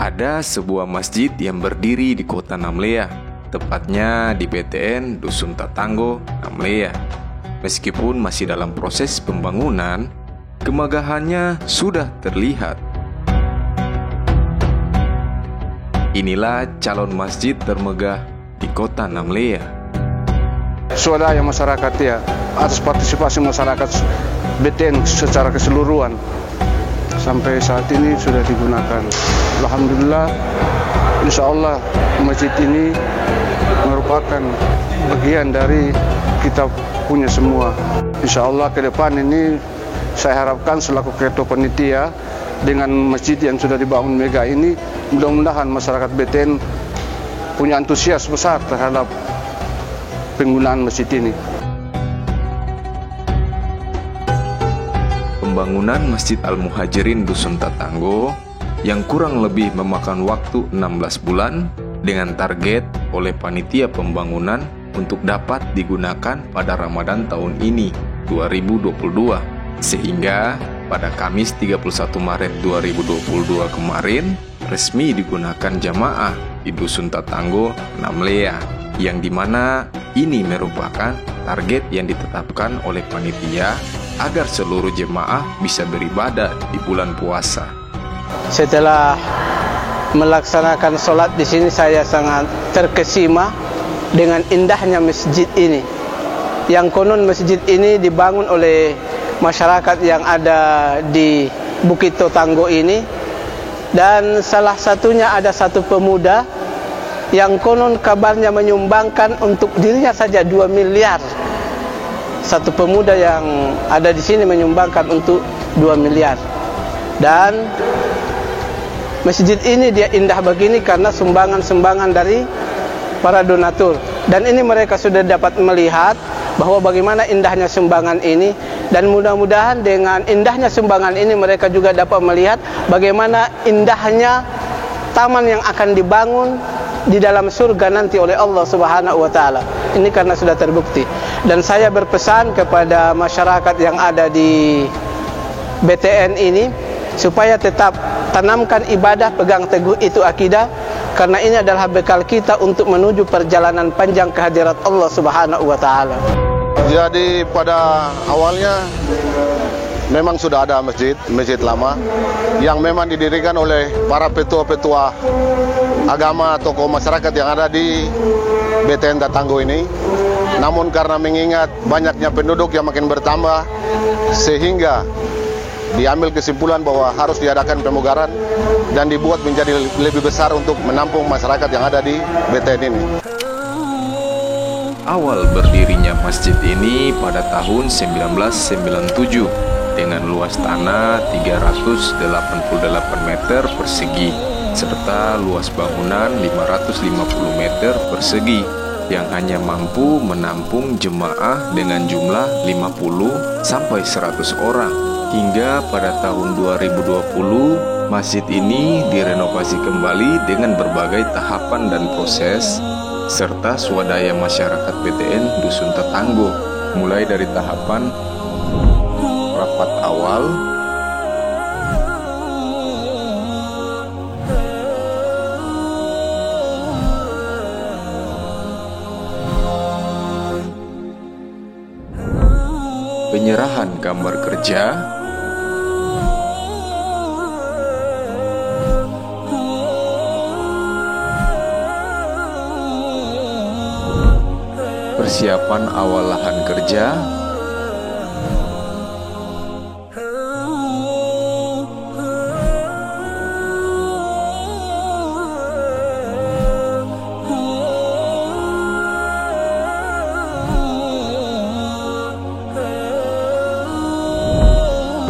Ada sebuah masjid yang berdiri di kota Namlea, tepatnya di BTN Dusun Tatanggo, Namlea. Meskipun masih dalam proses pembangunan, kemegahannya sudah terlihat. Inilah calon masjid termegah di kota Namlea. Swadaya masyarakat ya, atas partisipasi masyarakat BTN secara keseluruhan. Sampai saat ini sudah digunakan. Alhamdulillah, insya Allah masjid ini merupakan bagian dari kita punya semua. Insya Allah ke depan ini saya harapkan selaku ketua panitia dengan masjid yang sudah dibangun mega ini, mudah-mudahan masyarakat BTN punya antusias besar terhadap penggunaan masjid ini. Pembangunan Masjid Al-Muhajirin Dusun Tatanggo yang kurang lebih memakan waktu 16 bulan dengan target oleh panitia pembangunan untuk dapat digunakan pada Ramadan tahun ini 2022, sehingga pada Kamis 31 Maret 2022 kemarin resmi digunakan jamaah di Dusun Tatanggo, Namlea, yang dimana ini merupakan target yang ditetapkan oleh panitia agar seluruh jemaah bisa beribadah di bulan puasa. Setelah melaksanakan sholat di sini, saya sangat terkesima dengan indahnya masjid ini. Yang konon masjid ini dibangun oleh masyarakat yang ada di Bukit Tatanggo ini, dan salah satunya ada satu pemuda yang konon kabarnya menyumbangkan untuk dirinya saja 2 miliar. Satu pemuda yang ada di sini menyumbangkan untuk 2 miliar. Dan masjid ini dia indah begini karena sumbangan-sumbangan dari para donatur. Dan ini mereka sudah dapat melihat bahwa bagaimana indahnya sumbangan ini, dan mudah-mudahan dengan indahnya sumbangan ini mereka juga dapat melihat bagaimana indahnya taman yang akan dibangun di dalam surga nanti oleh Allah Subhanahu wa taala. Ini karena sudah terbukti. Dan saya berpesan kepada masyarakat yang ada di BTN ini supaya tetap tanamkan ibadah, pegang teguh itu akidah, karena ini adalah bekal kita untuk menuju perjalanan panjang kehadirat Allah Subhanahu wa taala. Jadi pada awalnya memang sudah ada masjid lama yang memang didirikan oleh para petua-petua agama, tokoh masyarakat yang ada di BTN Tatanggo ini. Namun karena mengingat banyaknya penduduk yang makin bertambah, sehingga diambil kesimpulan bahwa harus diadakan pemugaran dan dibuat menjadi lebih besar untuk menampung masyarakat yang ada di BTN ini. Awal berdirinya masjid ini pada tahun 1997 dengan luas tanah 388 meter persegi serta luas bangunan 550 meter persegi yang hanya mampu menampung jemaah dengan jumlah 50 sampai 100 orang. Hingga pada tahun 2020, masjid ini direnovasi kembali dengan berbagai tahapan dan proses serta swadaya masyarakat BTN Dusun Tatanggo, mulai dari tahapan rapat awal, penyerahan gambar kerja, persiapan awal lahan kerja,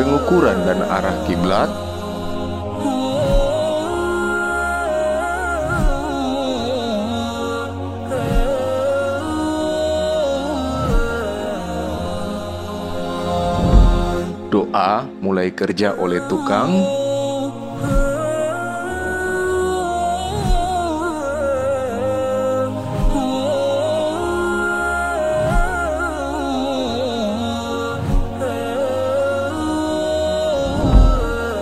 pengukuran dan arah kiblat, doa mulai kerja oleh tukang,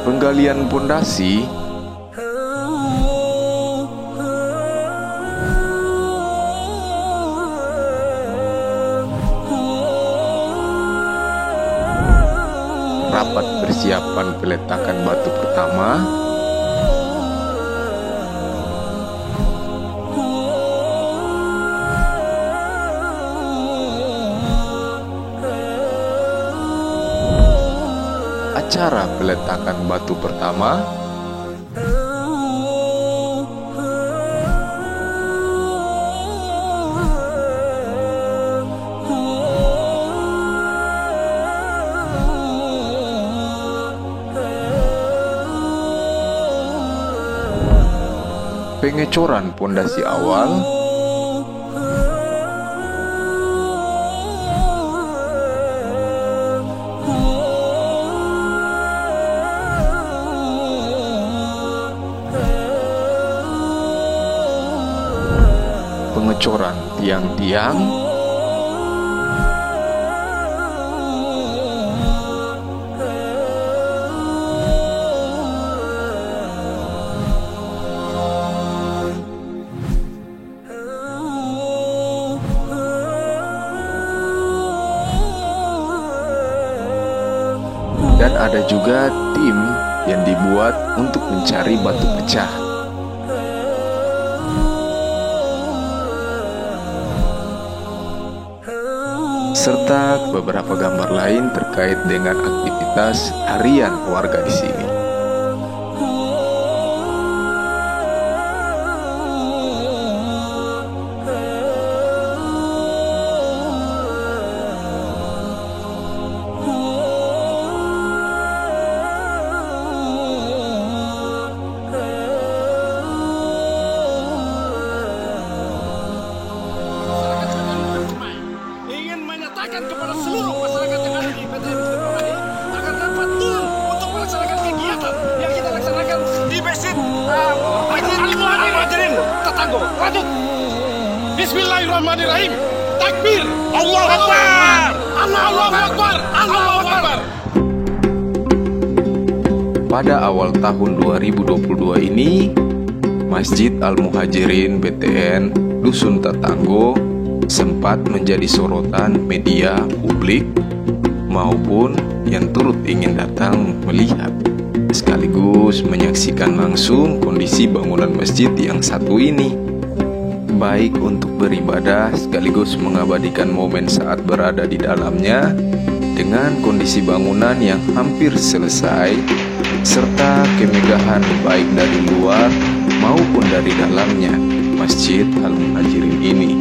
penggalian pondasi, tempat persiapan peletakan batu pertama, acara peletakan batu pertama, pengecoran pondasi awal, pengecoran tiang-tiang, dan ada juga tim yang dibuat untuk mencari batu pecah. Serta beberapa gambar lain terkait dengan aktivitas harian warga di sini. Kepada seluruh masyarakat yang ada di PTN Masjid Al-Muhajir agar dapat turun untuk melaksanakan kegiatan yang kita laksanakan di Masjid Al-Muhajirin Tetanggo. Lanjut. Bismillahirrahmanirrahim. Takbir. Allahu Akbar. Allahu Akbar. Allahu Akbar. Pada awal tahun 2022 ini, Masjid Al-Muhajirin BTN Dusun Tetanggo sempat menjadi sorotan media publik maupun yang turut ingin datang melihat sekaligus menyaksikan langsung kondisi bangunan masjid yang satu ini, baik untuk beribadah sekaligus mengabadikan momen saat berada di dalamnya dengan kondisi bangunan yang hampir selesai serta kemegahan baik dari luar maupun dari dalamnya Masjid Al-Muhajirin ini.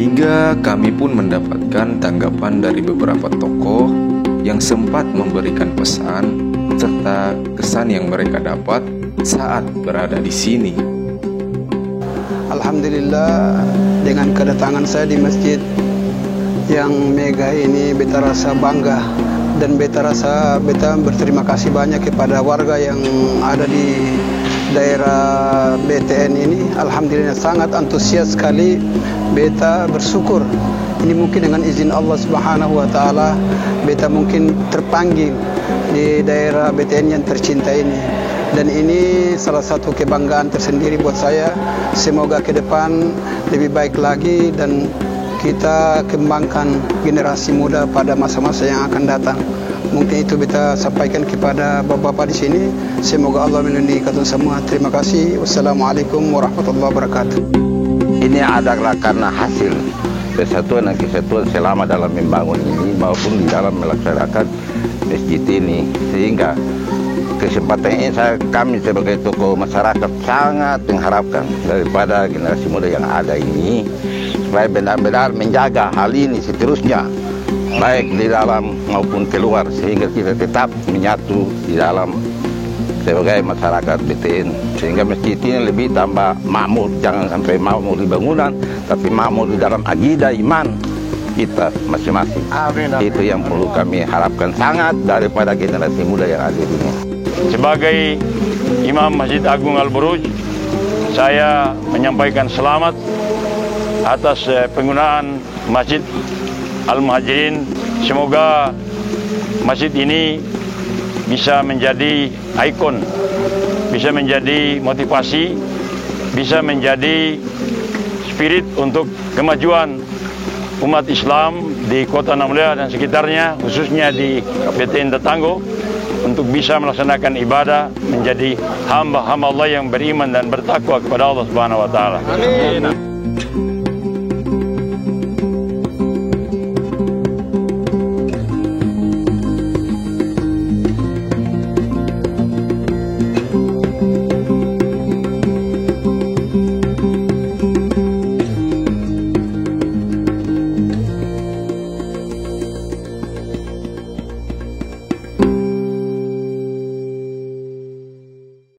Hingga kami pun mendapatkan tanggapan dari beberapa tokoh yang sempat memberikan pesan serta kesan yang mereka dapat saat berada di sini. Alhamdulillah, dengan kedatangan saya di masjid yang mega ini, beta rasa bangga dan beta berterima kasih banyak kepada warga yang ada di daerah BTN ini. Alhamdulillah sangat antusias sekali. Beta bersyukur ini mungkin dengan izin Allah Subhanahu wa taala beta mungkin terpanggil di daerah BTN yang tercinta ini, dan ini salah satu kebanggaan tersendiri buat saya. Semoga ke depan lebih baik lagi dan kita kembangkan generasi muda pada masa-masa yang akan datang. Mungkin itu beta sampaikan kepada bapak-bapak di sini. Semoga Allah melindungi kita semua. Terima kasih. Wassalamualaikum warahmatullahi wabarakatuh. Ini adalah karena hasil persatuan dan kesatuan selama dalam membangun ini maupun di dalam melaksanakan masjid ini, sehingga kesempatan ini kami sebagai tokoh masyarakat sangat mengharapkan daripada generasi muda yang ada ini supaya benar-benar menjaga hal ini seterusnya, baik di dalam maupun keluar, sehingga kita tetap menyatu di dalam sebagai masyarakat BTN, sehingga masjid ini lebih tambah makmur. Jangan sampai makmur di bangunan, tapi makmur di dalam akidah iman kita masing-masing. Itu yang perlu kami harapkan sangat daripada generasi muda yang ada di sini. Sebagai Imam Masjid Agung Al-Buruj, saya menyampaikan selamat atas penggunaan Masjid Al-Muhajirin. Semoga masjid ini bisa menjadi ikon, bisa menjadi motivasi, bisa menjadi spirit untuk kemajuan umat Islam di Kota Namlia dan sekitarnya, khususnya di KPTN Tetanggo, untuk bisa melaksanakan ibadah menjadi hamba-hamba Allah yang beriman dan bertakwa kepada Allah Subhanahu wa taala. Amin.